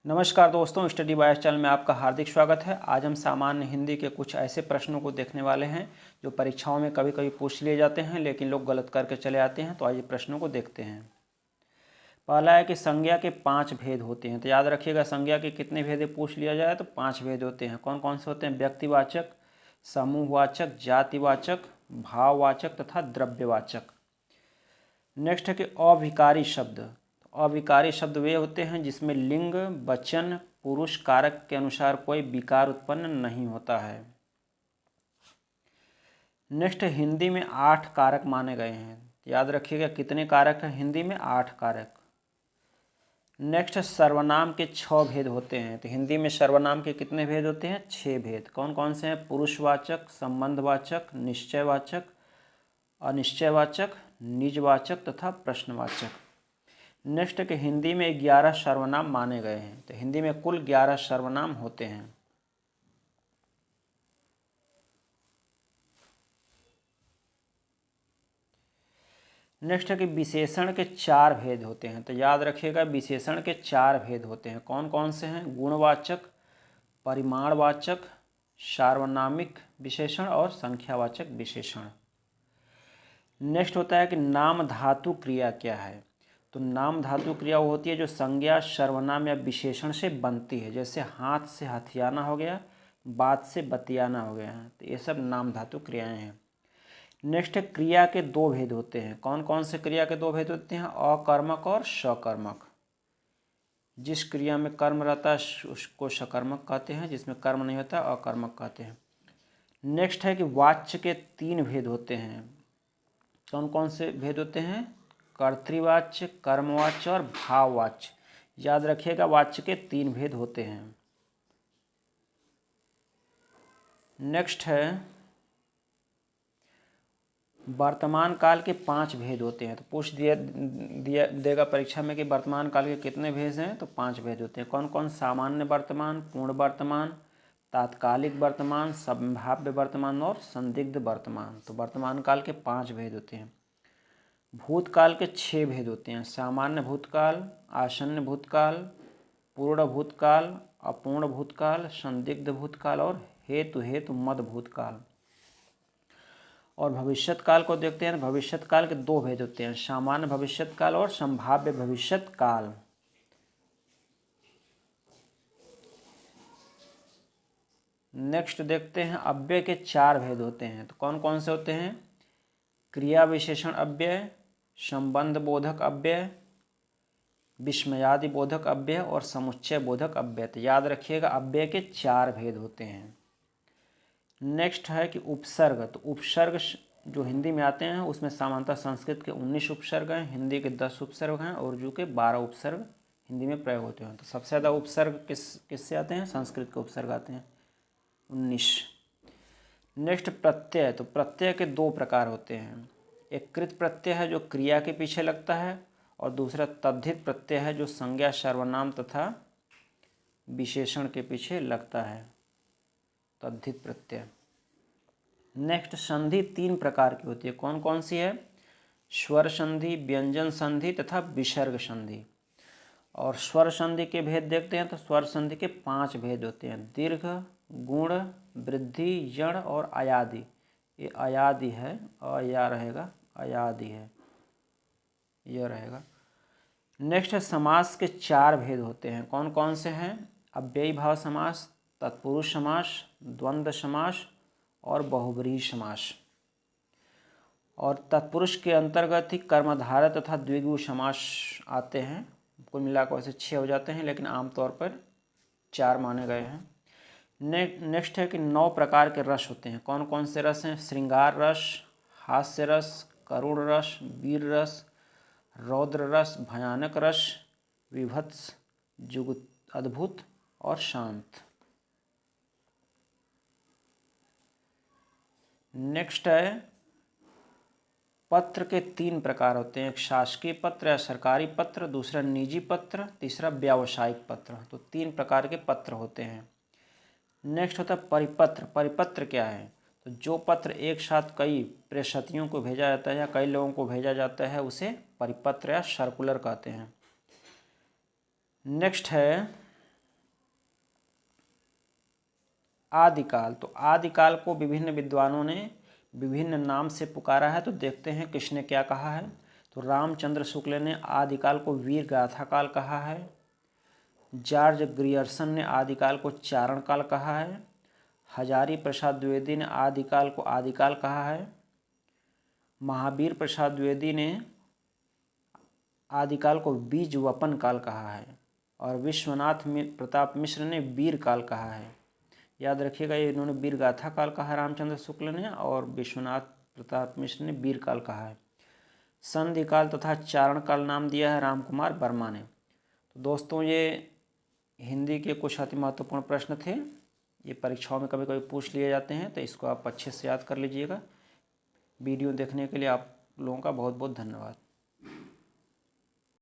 नमस्कार दोस्तों, स्टडी बायस चैनल में आपका हार्दिक स्वागत है। आज हम सामान्य हिंदी के कुछ ऐसे प्रश्नों को देखने वाले हैं जो परीक्षाओं में कभी कभी पूछ लिए जाते हैं लेकिन लोग गलत करके चले आते हैं। तो आइए प्रश्नों को देखते हैं। पहला है कि संज्ञा के 5 भेद होते हैं। तो याद रखिएगा, संज्ञा के कितने भेद पूछ लिया जाए तो 5 भेद होते हैं। कौन कौन से होते हैं? व्यक्तिवाचक, समूहवाचक, जातिवाचक, भाववाचक तथा द्रव्यवाचक। नेक्स्ट है कि अविकारी शब्द। अविकारी शब्द वे होते हैं जिसमें लिंग, वचन, पुरुष कारक के अनुसार कोई विकार उत्पन्न नहीं होता है। नेक्स्ट, हिंदी में 8 कारक माने गए हैं। याद रखिएगा कितने कारक हैं हिंदी में? 8 कारक। नेक्स्ट, सर्वनाम के 6 भेद होते हैं। तो हिंदी में सर्वनाम के कितने भेद होते हैं? 6 भेद। कौन कौन से हैं? पुरुषवाचक, संबंधवाचक, निश्चयवाचक, अनिश्चयवाचक, निजवाचक तथा प्रश्नवाचक। नेक्स्ट है कि हिंदी में 11 सर्वनाम माने गए हैं। तो हिंदी में कुल 11 सर्वनाम होते हैं। नेक्स्ट है कि विशेषण के 4 भेद होते हैं। तो याद रखिएगा, विशेषण के 4 भेद होते हैं। कौन कौन से हैं? गुणवाचक, परिमाणवाचक, सार्वनामिक विशेषण और संख्यावाचक विशेषण। नेक्स्ट होता है कि नाम धातु क्रिया क्या है। तो नाम धातु क्रिया वो होती है जो संज्ञा, सर्वनाम या विशेषण से बनती है। जैसे हाथ से हथियाना हो गया, बात से बतियाना हो गया। तो ये सब नाम धातु क्रियाएं हैं। नेक्स्ट है क्रिया के 2 भेद होते हैं। कौन कौन से क्रिया के 2 भेद होते हैं? अकर्मक और सकर्मक। जिस क्रिया में कर्म रहता है उसको सकर्मक कहते हैं, जिसमें कर्म नहीं होता अकर्मक कहते हैं। नेक्स्ट है कि वाच्य के 3 भेद होते हैं। कौन कौन से भेद होते हैं? कर्तृवाच्य, कर्मवाच्य और भाववाच्य। याद रखिएगा, वाच्य के 3 भेद होते हैं। नेक्स्ट है वर्तमान काल के 5 भेद होते हैं। तो पूछ देगा परीक्षा में कि वर्तमान काल के कितने भेद हैं? तो 5 भेद होते हैं। कौन कौन? सामान्य वर्तमान, पूर्ण वर्तमान, तात्कालिक वर्तमान, संभाव्य वर्तमान और संदिग्ध वर्तमान। तो वर्तमान काल के 5 भेद होते हैं। भूतकाल के 6 भेद होते हैं। सामान्य भूतकाल, आसन्न भूतकाल, पूर्ण भूतकाल, अपूर्ण भूतकाल, संदिग्ध भूतकाल और हेतु मद भूतकाल। और भविष्यत काल को देखते हैं। भविष्यत काल के 2 भेद होते हैं। सामान्य भविष्यत काल और संभाव्य भविष्यत काल। नेक्स्ट देखते हैं अव्यय के 4 भेद होते हैं। तो कौन कौन से होते हैं? क्रिया विशेषण अव्यय, संबंध बोधक अव्यय, विस्मयादि बोधक अव्यय और समुच्चय बोधक अव्यय। तो याद रखिएगा, अव्यय के 4 भेद होते हैं। नेक्स्ट है कि उपसर्ग। तो उपसर्ग जो हिंदी में आते हैं उसमें सामान्यतः संस्कृत के 19 उपसर्ग हैं, हिंदी के 10 उपसर्ग हैं और उर्दू के 12 उपसर्ग हिंदी में प्रयोग होते हैं। तो सबसे ज़्यादा उपसर्ग किससे आते हैं? संस्कृत के उपसर्ग आते हैं, 19। नेक्स्ट प्रत्यय। तो प्रत्यय के 2 प्रकार होते हैं। एक कृत प्रत्यय है जो क्रिया के पीछे लगता है और दूसरा तद्धित प्रत्यय है जो संज्ञा, सर्वनाम तथा विशेषण के पीछे लगता है, तद्धित प्रत्यय। नेक्स्ट, संधि 3 प्रकार की होती है। कौन कौन सी है? स्वर संधि, व्यंजन संधि तथा विसर्ग संधि। और स्वर संधि के भेद देखते हैं। तो स्वर संधि के 5 भेद होते हैं। दीर्घ, गुण, वृद्धि, यण और अयादि। ये अयादि है, अया रहेगा, अयादि है, यह रहेगा। नेक्स्ट है समास के 4 भेद होते हैं। कौन कौन से हैं? अव्ययी भाव समास, तत्पुरुष समास, द्वंद्व समास और बहुब्रीहि समास। और तत्पुरुष के अंतर्गत ही कर्मधारय तथा द्विगु समास आते हैं। कुल मिलाकर वैसे 6 हो जाते हैं लेकिन आमतौर पर 4 माने गए हैं। नेक्स्ट है कि 9 प्रकार के रस होते हैं। कौन कौन से रस हैं? श्रृंगार रस, हास्य रस, करुण रस, वीर रस, रौद्र रस, भयानक रस, विभत्स, जुगुत, अद्भुत और शांत। नेक्स्ट है पत्र के 3 प्रकार होते हैं। एक शासकीय पत्र या सरकारी पत्र, दूसरा निजी पत्र, तीसरा व्यावसायिक पत्र। तो 3 प्रकार के पत्र होते हैं। नेक्स्ट होता है परिपत्र। परिपत्र क्या है? तो जो पत्र एक साथ कई प्रेषतियों को भेजा जाता है या कई लोगों को भेजा जाता है उसे परिपत्र या सर्कुलर कहते हैं। नेक्स्ट है आदिकाल, तो आदिकाल को विभिन्न विद्वानों ने विभिन्न नाम से पुकारा है। तो देखते हैं किसने क्या कहा है। तो रामचंद्र शुक्ल ने आदिकाल को वीर गाथा काल कहा है। जॉर्ज ग्रियर्सन ने आदिकाल को चारण काल कहा है। हजारी प्रसाद द्विवेदी ने आदिकाल को आदिकाल कहा है। महावीर प्रसाद द्विवेदी ने आदिकाल को बीज वपन काल कहा है। और विश्वनाथ प्रताप मिश्र ने वीर काल कहा है। याद रखिएगा, ये इन्होंने वीर गाथा काल कहा है रामचंद्र शुक्ल ने, और विश्वनाथ प्रताप मिश्र ने वीर काल कहा है। संधि काल तथा चारण काल नाम दिया है रामकुमार वर्मा ने। तो दोस्तों, ये हिंदी के कुछ अति महत्वपूर्ण प्रश्न थे। ये परीक्षाओं में कभी कभी पूछ लिए जाते हैं, तो इसको आप अच्छे से याद कर लीजिएगा। वीडियो देखने के लिए आप लोगों का बहुत बहुत धन्यवाद।